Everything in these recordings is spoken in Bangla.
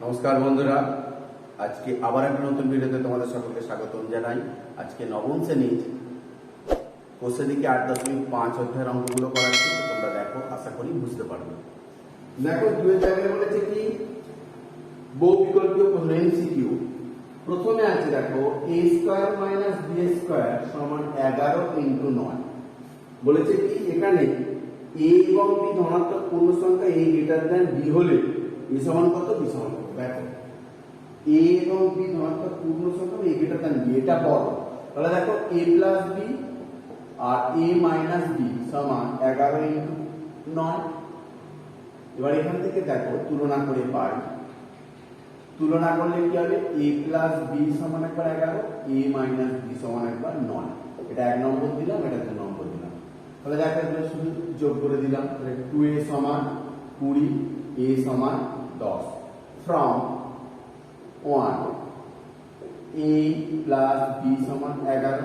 নমস্কার বন্ধুরা, আজকে আবার একটা নতুন ভিডিওতে তোমাদের সকলকে স্বাগতম জানাই। আজকে নবম শ্রেণীর কোষে দিকে 8.5 অধ্যায়ের অঙ্কগুলো করাচ্ছি, তোমরা দেখো, আশা করি বুঝতে পারবে। দেখো, দুয়ের জায়গায় বলেছে কি বহু বিকল্পীয় প্রশ্ন এমসিকিউ। প্রথমে আছে দেখো a square minus b square সমান 11 ইন্টু 9। বলেছে কি এখানে a এবং b ধনাত্মক পূর্ণ সংখ্যা a গ্রেটার দ্যান b হলে a সমান কত, b সমান কত। দেখো a এবং b ধনাত্মক পূর্ণ সংখ্যা a গ্রেটার দ্যান b, এটা বড়। তাহলে দেখো a প্লাস b আর a মাইনাস b সমান 11 ইন্টু 9। এবার এখান থেকে দেখো তুলনা করে পাই। তুলনা করলে কি হবে, a প্লাস b সমান একবার 11, a মাইনাস b সমান একবার 9। এটা 1 নম্বর দিলাম, এটা 2 নম্বর দিলাম। তাহলে দেখো এগুলো শুধু যোগ করে দিলাম। তাহলে 2a সমান 20, a সমান 10 from 1 a প্লাস b সমান 11,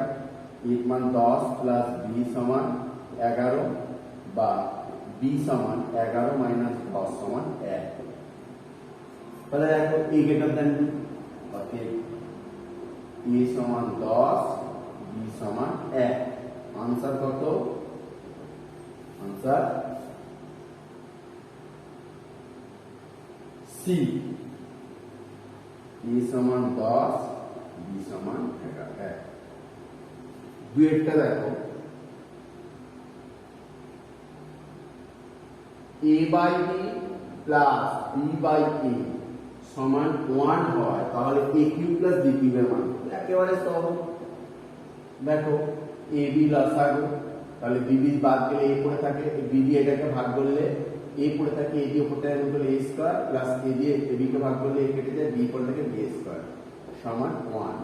a মান 10 প্লাস b সমান 11 বা b সমান 11 মাইনাস 10 সমান 1। তাহলে দেখো a গ্রেটার দ্যান b, অতএব a সমান 10, b সমান 1। আনসার কত? আনসার সি, a সমান 10, b সমান 1। দুইটা দেখো a by b plus b by a সমান 1 হয়, তাহলে a কিউব প্লাস b কিউবের মান একেবারে সহজ। দেখো a b লসাগু, তাহলে b b বাদ গেলে a পড়ে থাকে, b দিয়ে এটাকে ভাগ করলে a পড়ে থাকে, a দিয়ে পড়ে থাকে বলে a স্কয়ার প্লাস a দিয়ে b কে ভাগ করলে a কেটে যায়, b পড়ে থাকে b স্কয়ার সমান 1।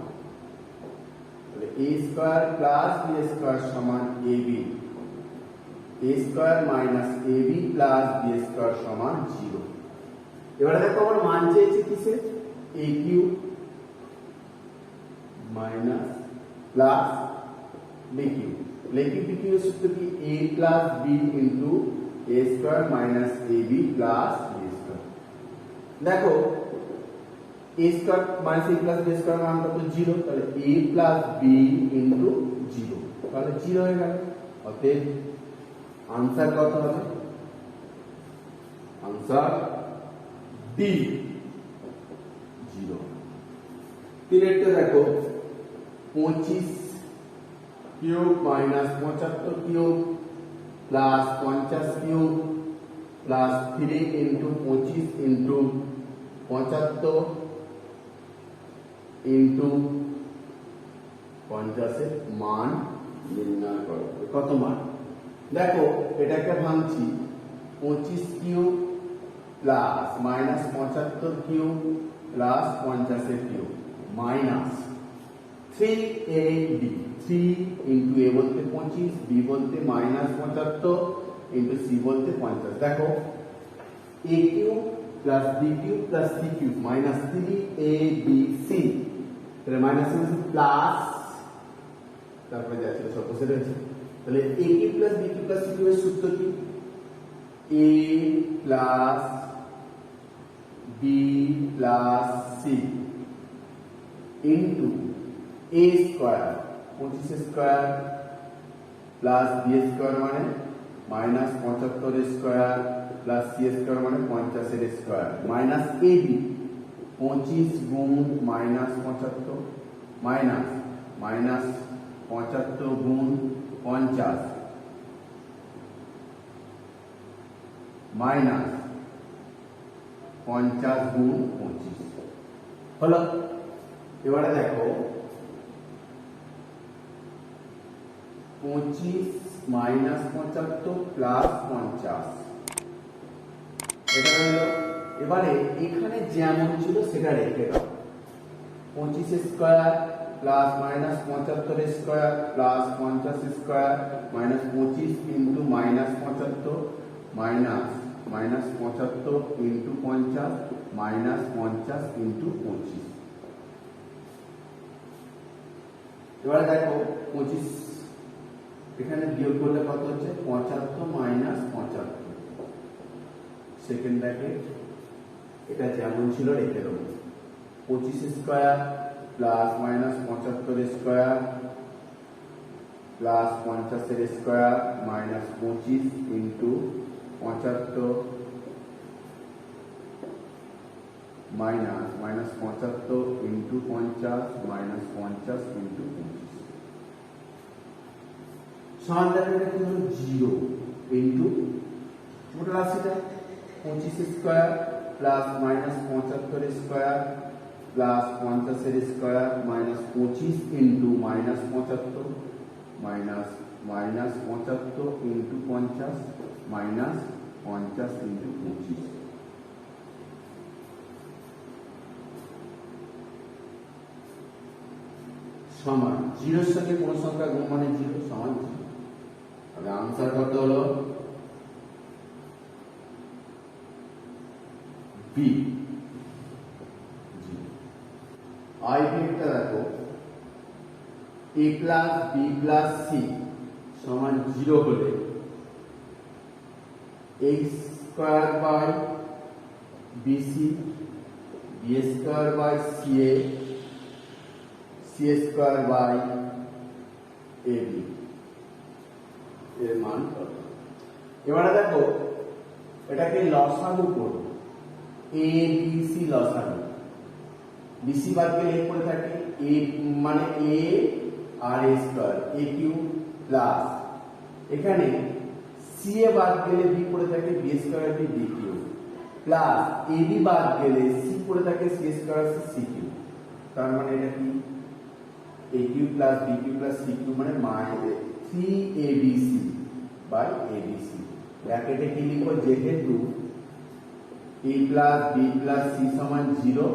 তাহলে a square plus b square সমান ab, a square minus ab plus b square সমান 0। এবারে দেখো আমার মান চেয়েছে কিসে, a cube minus plus b cube. a cube b কিউবের সূত্র কি, a plus b into a square minus ab plus b square. দেখো a square minus a plus b square মান কত, 0। তাহলে a প্লাস b ইনটু 0, তাহলে 0 হয়ে গেল। অতএব আনসার কত হবে? Answer D, 0। তিনেরটা দেখো 25 cube minus 75 cube plus 50 cube plus 3 into 25 into 75 into 50 এর মান নির্ণয় করো। কত মান? দেখো এটাকে ভাঙছি, 25 cube plus minus 75 cube plus 50 এর cube minus 3ab, 3 into a বলতে 25, b বলতে মাইনাস 75 ইন্টু c বলতে 50। দেখো a cube plus b cube plus c cube minus 3abc, তাহলে মাইনাস প্লাস তারপরে যাচ্ছে সব বসে রয়েছে। তাহলে a cube plus b cube plus c কিউবের সূত্র কি, a plus b plus c into a square 25 square plus b square মানে minus 75 square plus c square মানে 50 এর স্কয়ার মাইনাস ab, 25 গুণ মাইনাস 75 মাইনাস মাইনাস 75 গুণ 50 মাইনাস 50 গুণ 25 হলো। এবারে দেখো 25 মাইনাস 75 প্লাস 50, এটা হলো। এবারে এখানে যেমন ছিল সেটা রেখে দাও, 25 square plus minus 75 square plus 50 square minus 25 into minus 75 minus minus 75 into 50 minus 50 into 25। এবারে দেখো 25 এখানে বিয়োগ করলে কত হচ্ছে, 75 মাইনাস 75, সেকেন্ড ব্র্যাকেট এটা যেমন ছিল রেখে দেবো। 25 square plus minus 75 square plus 50 square minus 25 into 75 minus 75 into 50 minus 50 into 25 সমান এটা কি হলো 0 ইন্টু টোটাল রাশিটা 25 square plus minus 75 square plus 50 square minus 25 into minus 75 minus minus 75 into 50 minus 50 into 25 সমান 0 এর সঙ্গে কোন সংখ্যা গুণ মানে 0 সমান 0। তাহলে आंसर কত হলো বি। আই বিটা দেখো a plus b plus c সমান 0 হলে x square by bc b square by ca c square by ab এর মান কত। এবারে দেখো এটাকে লসাগু করব। a b c লসাগু bc বাদ গেলে এক পড়ে থাকে a মানে a আর a square a cube plus এখানে c এ বাদ গেলে b পড়ে থাকে b square b b cube plus ab বাদ গেলে c পড়ে থাকে c স্কয়ার c কিউব। তার মানে এটা কি a cube plus b cube plus c cube মানে মাইনাস 3abc বাই abc। ব্র্যাকেটে কি লিখব যেহেতু a plus b plus c সমান 0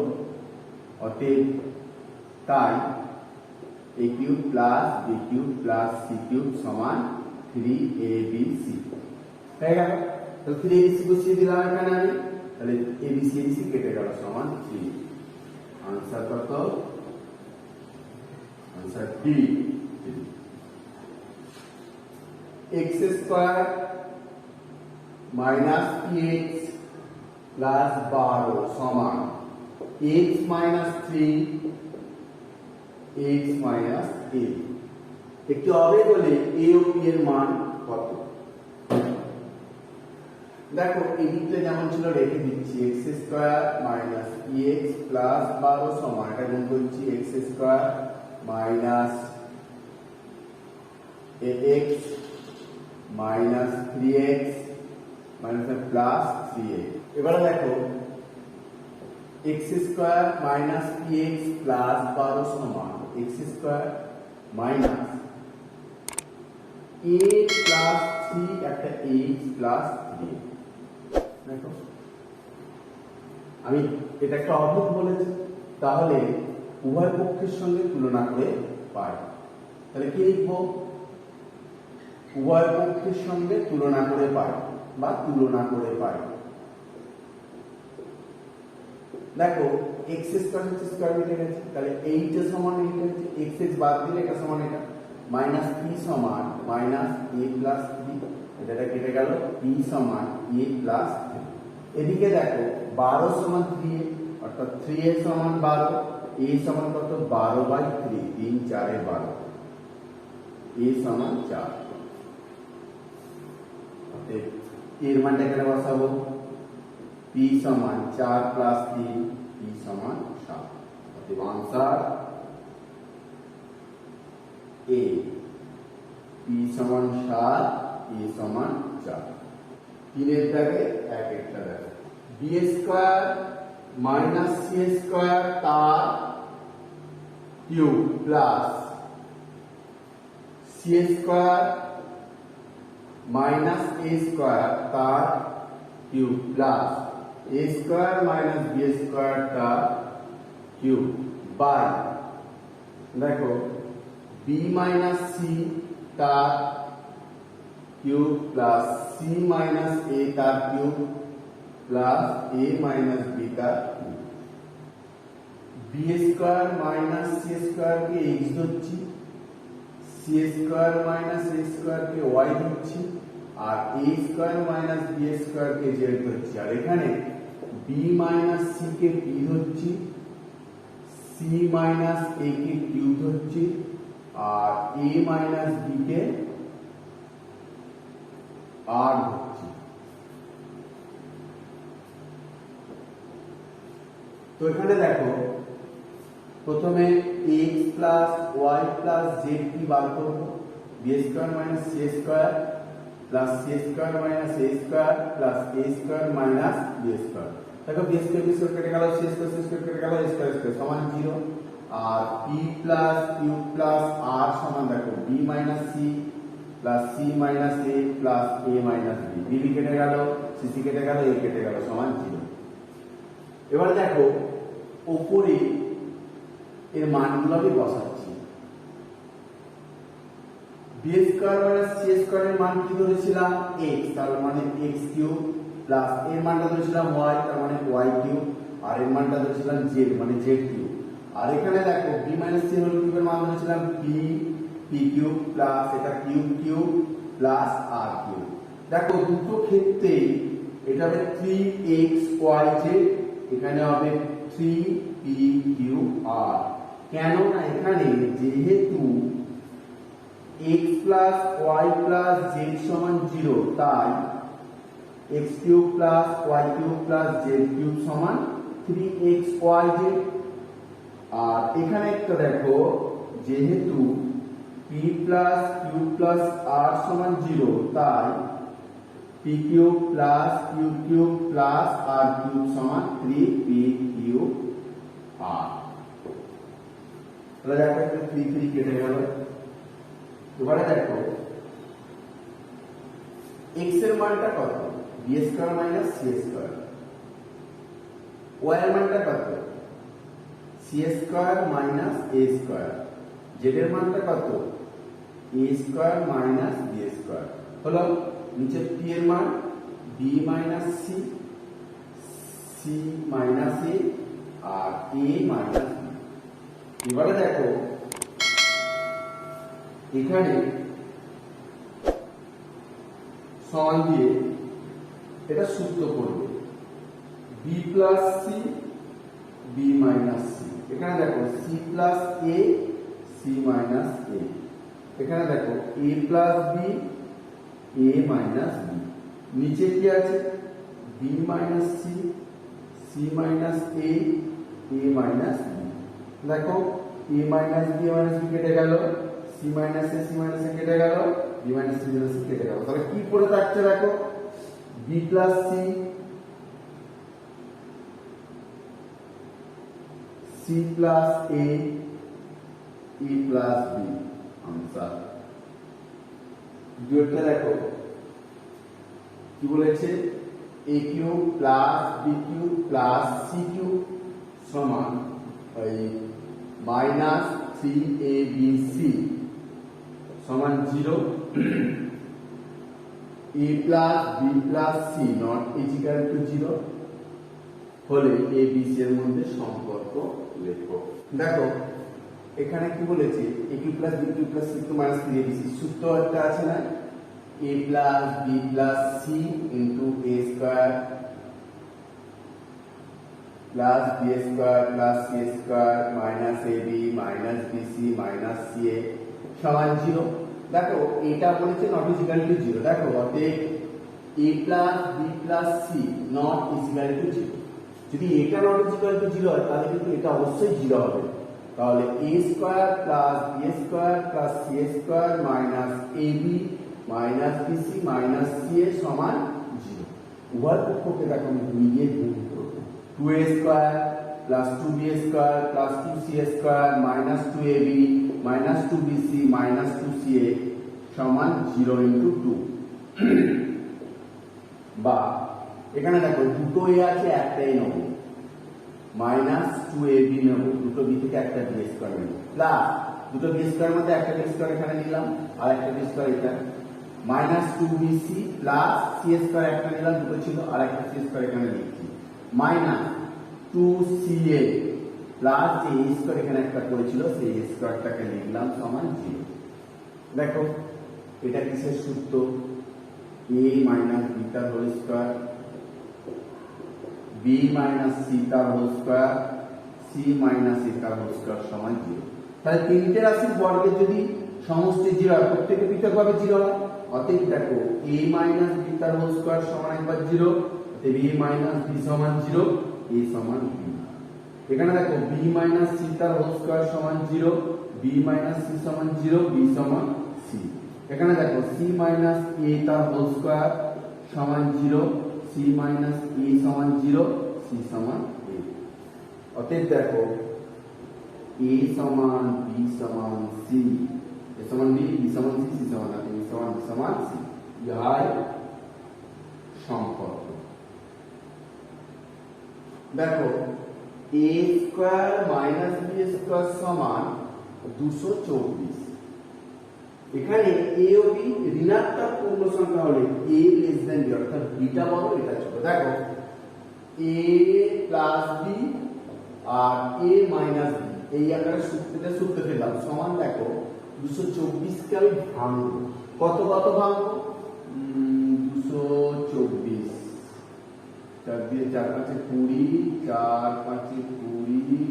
অতএব তাই a cube plus b cube plus c cube সমান 3abc হয়ে গেল। তো 3abc বসিয়ে দিলাম এখানে আমি, তাহলে abc abc কেটে গেল সমান 3। आंसर কত answer D. x square minus px plus 12 সমান x minus 3 x minus a। একটি অবেগ হলে a ও p এর মান কত। দেখো এই দিকটা যেমন ছিল রেখে দিচ্ছি x square minus px plus 12 সমান এটা গুণ করছি x square minus ax minus 3x minus plus 3x। এবারে দেখো x square minus px plus 12 সমান x square minus a plus 3 একটা x প্লাস 3। দেখো আমি এটা একটা অভেদ বলেছি, তাহলে উভয় পক্ষের সঙ্গে তুলনা করে পাই। তাহলে কি লিখবো উভয় পক্ষের সঙ্গে তুলনা করে পাই বা তুলনা করে পাই। দেখো x স্কয়ার হচ্ছে স্কয়ার মিটে গেছে, তাহলে 8 এর সমান 8 হচ্ছে x এর বাদ দিলে এটা সমান এটা মাইনাস p সমান মাইনাস a প্লাস 3 এটা কেটে গেল p সমান a প্লাস 3। এদিকে দেখো 12 সমান 3a অর্থাৎ 3a সমান 12 a সমান কত 12 বাই 3 3 4 এ 12 a সমান 4। অতএব এর মানটা এখানে বসাবো p সমান 4 প্লাস 3 p সমান 7। অতএব आंसर a p সমান 7 a সমান 4। 3 এর দাগে 1 একটা দেখো b square minus c square তার cube plus c square minus a square তার cube plus a square minus b square তার কিউব বাই দেখো b মাইনাস c তার cube plus c minus a তার cube plus a minus b তার b square minus c square কে x ধরছি, c square minus a square কে y ধরছি আর a square minus b square কে z ধরছি। আর এখানে b বি মাইনাস সি কে পি ধরছি, সি মাইনাস এ কে কিউ ধরছি, আর এ মাইনাস বি কে আর ধরছি। তো এখানে দেখো প্রথমে x plus Y plus Z কি বার করবো, B square minus C square plus C square minus A square plus A square minus B square. দেখো বি স্কোয়ার কেটে গেল, সি স্কোয়ার কেটে গেল, স্কোয়ার স্কোয়ার সমান 0। আর P plus Q plus R সমান দেখো B minus C plus C minus A plus A minus B. B কেটে গেল, সি কেটে গেল, এ কেটে গেল সমান 0। এবার দেখো উপরে এর মানগুলো আমি বসাচ্ছি। B square minus C square এর মান কি ধরেছিলাম x, তার মানে x কিউব, প্লাস এর মানটা ধরেছিলাম y, তার মানে y কিউব, আর এর মানটা ধরেছিলাম z, মানে z কিউব। আর এখানে দেখো b মাইনাস c হোল কিউবের মান ধরেছিলাম p কিউব, প্লাস এটা cube cube plus r cube. দেখো দুটো ক্ষেত্রে এটা হবে 3xyz, এখানে হবে 3pqr। কেন না এখানে যেহেতু x plus y plus z সমান 0, তাই x cube plus y cube plus z cube সমান 3xyz। আর এখানে একটা দেখো যেহেতু p plus q plus r সমান 0, তাই p cube plus q cube plus r cube সমান 3pqr। তাহলে দেখো 3 কেটে গেল। এবারে দেখো x এর মানটা কত, B square minus C square, y এর মানটা কত, C square minus A square, z এর মানটা কত, A square minus B square. হলো নিচে p এর মান B minus C, C minus A, আর এ মাইনাস বি। এবারে দেখো এখানে সমান দিয়ে এটা সূত্র করবে B plus C B minus C. এখানে দেখো C plus A C minus A, এখানে দেখো A plus B A minus B. নিচে কি আছে B minus C C minus A A minus B. দেখো এ মাইনাস বি কেটে গেল, সি মাইনাস এ কেটে গেল, বি মাইনাস সি কেটে গেল। তাহলে কি পড়ে থাকছে দেখো B plus C, C plus A plus B. Answer দুইটা দেখো কি বলেছে, A cube plus B cube plus C cube সমান মাইনাস 3abc সমান 0। a plus B plus C not equal to 0 হলে এ বি সি এর মধ্যে সম্পর্ক লেখো। দেখো এখানে কি বলেছে, a cube plus B cube plus C cube minus 3abc, সূত্র একটা আছে না, a plus B plus C into A square plus B square plus C square minus A B minus B C minus C A সমান 0। দেখো এটা বলেছে নট ইজিক্যাল টু 0। দেখো অতএব a plus B plus C not equal to 0। যদি এটা নট ইজিক্যাল টু 0 হয় তাহলে কিন্তু এটা অবশ্যই 0 হবে। তাহলে a square plus B square plus C square minus A B minus B C minus C A সমান 0। উভয় পক্ষকে দেখো আমি 2 দিয়ে গুণ করব, 2a square plus 2b square plus 2c square minus 2ab minus 2bc minus 2ca সমান 0 ইন্টু 2। বা এখানে দেখো দুটো এ আছে একটাই নেব, মাইনাস 2ab নেব, দুটো বি থেকে একটা বি স্কয়ার নেব, প্লাস দুটো বি স্কয়ার মধ্যে একটা বি স্কয়ার এখানে নিলাম আর একটা বি স্কয়ার এটা, minus 2bc plus C square একটা নিলাম, দুটো ছিল আর একটা সি স্কয়ার এখানে লিখছি, মাইনাস 2ca প্লাস যে এ স্কয়ার এখানে একটা করেছিল সেই এ স্কয়ারটাকে লিখলাম সমান 0। দেখো এটা কিসের সূত্র, a মাইনাস বিটা whole square B minus C তার whole square C minus A তার হোল স্কয়ার সমান 0। তাহলে তিনটে রাশির বর্গের যদি সমষ্টি 0 হয় প্রত্যেকটা পৃথকভাবে 0 হয়। অতএব দেখো a মাইনাস b তার হোল স্কয়ার সমান একবার 0, অতএব a মাইনাস b সমান 0, a সমান b। এখানে দেখো b মাইনাস c তার হোল স্কয়ার সমান 0, b মাইনাস c সমান 0, b সমান c। এখানে দেখো c মাইনাস a তার হোল স্কয়ার সমান 0, c মাইনাস a সমান 0, c সমান a। অতএব দেখো a সমান b সমান c, a সমান b, b সমান c, c সমান a, b সমান b সমান c। ইহাই সম্পর্ক। দেখো a square minus b square সমান 224। এখানে a ও b ঋণাত্মক পূর্ণ সংখ্যা হলে a লেস দেন b, অর্থাৎ বিটা বড় এটা ছোট। দেখো a প্লাস b আর a মাইনাস b এই আকারে সূত্রে ফেললাম সমান। দেখো 224 কে আমি ভাঙবো, কত ভাঙবো 224, 4 দিয়ে 4 5 20, 4 5 20,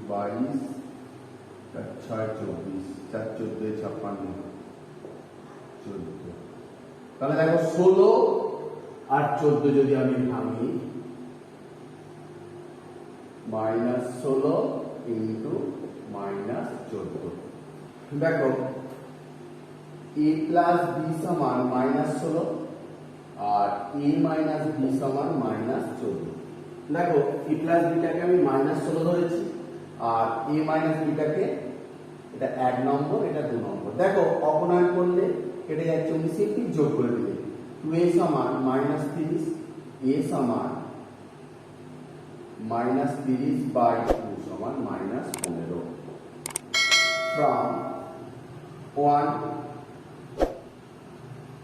22, 4 6 24, 4 14 56, 14। তাহলে দেখো 16 আর 14 যদি আমি ভাঙি -16 ইনটু -14। দেখো a প্লাস b সমান -16 আর a মাইনাস b সমান -14। দেখো a প্লাস b টাকে আমি -16 ধরেছি আর a মাইনাস b টাকে এটা 1 নম্বর এটা 2 নম্বর। দেখো অপনয়ন করলে কেটে যাচ্ছে, আমি সিম্পলি যোগ করে দিই। 2a সমান -30, a সমান -30/2 সমান -15 from 1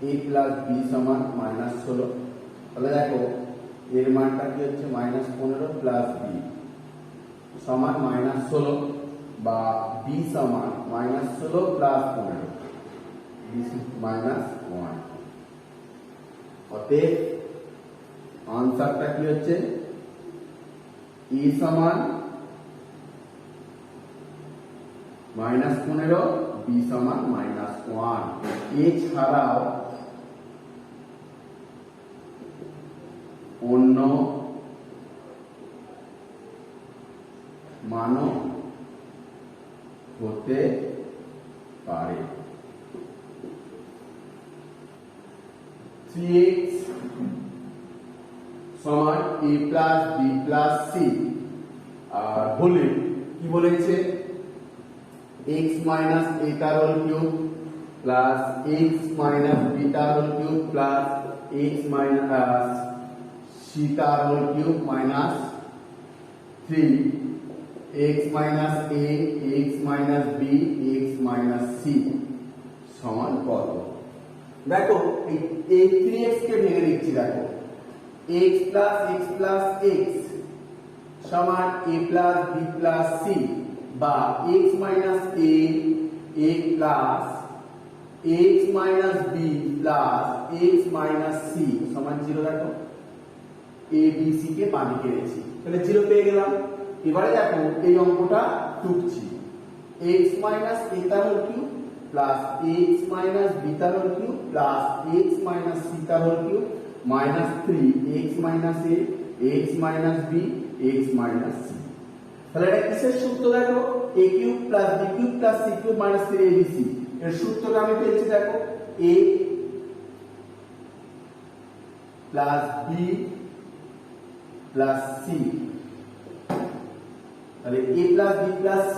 a প্লাস b সমান -16। তাহলে দেখো এর মানটা কি হচ্ছে -15 প্লাস b সমান -16 বা b সমান -16 প্লাস 15, b -1। অতএব আনসারটা কি হচ্ছে a সমান -15, b সমান -1। এছাড়াও অন্য মানও হতে পারে। 3x সমান a plus b plus c আর হলে কি বলেছে x মাইনাস a তার whole cube plus x minus b তার whole cube plus x minus c তার whole cube minus 3 x minus a x minus b x minus c সমান কত। দেখো এই 3x কে ভেঙে নিচ্ছি। দেখো x প্লাস x সমান a plus b plus c বা x minus a plus x minus b plus x minus c সমান 0। দেখো a b c কে বামে কেটেছি, তাহলে 0 পেয়ে গেলাম। এবারে দেখো এই অঙ্কটা টুকছি, x মাইনাস a তার whole cube plus x minus b তার whole cube plus x minus c তার whole cube minus 3 x minus a x minus b x minus c। তাহলে এটা কিসের সূত্র? দেখো a cube plus b cube plus c cube minus 3abc এর সূত্রটা আমি পেয়েছি। দেখো a plus b plus c, তাহলে a plus b plus c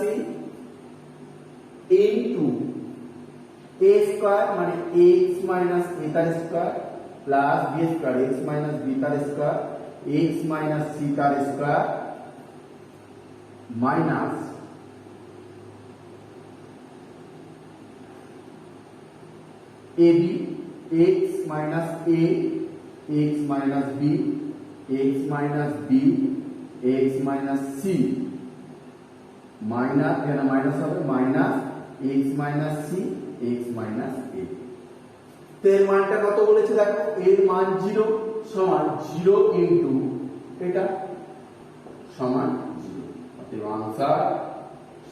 into a square মানে x মাইনাস a তার square plus b square x minus b তার স্কয়ার x মাইনাস c তার square minus ab x minus a x minus b x minus b x minus c minus এখানে মাইনাস হবে minus x minus c x minus a। তো এর মানটা কত বলেছে? দেখো এর মান 0 সমান 0 ইনটু এটা সমান 0, অতএব আনসার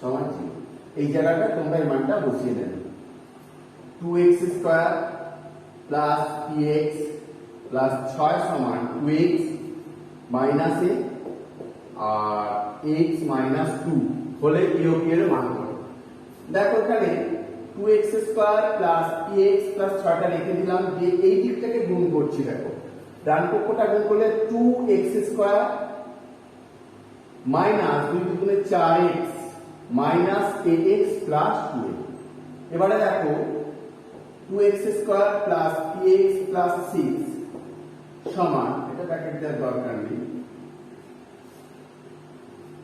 সমান 0। এই জায়গাটা তোমরা এই মানটা বসিয়ে নেবে। 2x square plus px plus 6 সমান 2x মাইনাস a আর x মাইনাস 2 হলে বিয়োগ এর মান করো। দেখো এখানে 2x square plus px plus 6টা রেখে দিলাম, যে এই দিকটাকে গুণ করছি। দেখো ডান পক্ষটা গুণ করলে 2x স্কয়ার মাইনাস 2 দুগুণে 4x minus ax plus 2a। এবারে দেখো 2x square plus px plus 6 সমান, এটা ব্র্যাকেট দেওয়ার দরকার নেই,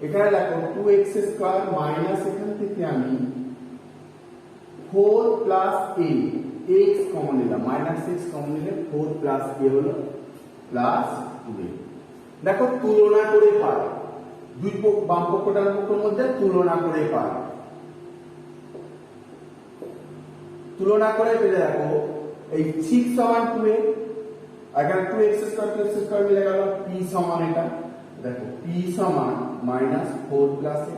এখানে দেখো 2x স্কয়ার মাইনাস এখান থেকে আমি 4 প্লাস a, x কমন নিলাম, মাইনাস 6 কমন নিলে 4 প্লাস a হলো প্লাস 2a। দেখো তুলনা করে পাই, দুই বাম পক্ষ ডান পক্ষের মধ্যে তুলনা করে পাই, তুলনা করে পেলে দেখো এই 6 সমান 2a, এখানে 2x স্কয়ার 2x স্কয়ার মিলে গেল, p সমান এটা, দেখো p সমান মাইনাস 4 প্লাস a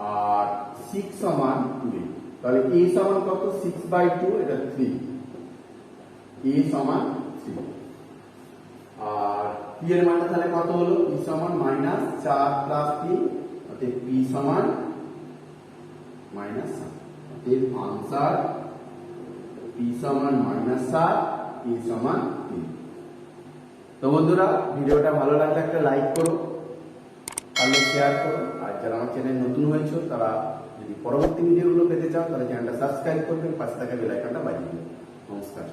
আর 6 সমান 2a, তাহলে a সমান কত 6/2, এটা 3, a সমান 3 আর p এর মানটা তাহলে কত হলো, p সমান মাইনাস 4 প্লাস 3, অতএব p সমান মাইনাস 7, অতএব আনসার p সমান মাইনাস 7, p সমান 3। তো বন্ধুরা ভিডিওটা ভালো লাগলে একটা লাইক করো, তাহলে শেয়ার করো, আর যারা আমার চ্যানেল নতুন হয়েছে তারা যদি পরবর্তী ভিডিওগুলো পেতে চাও তাহলে চ্যানেলটা সাবস্ক্রাইব করবেন, পাশে থাকা বেল আইকনটা বাজিয়ে দিন। নমস্কার।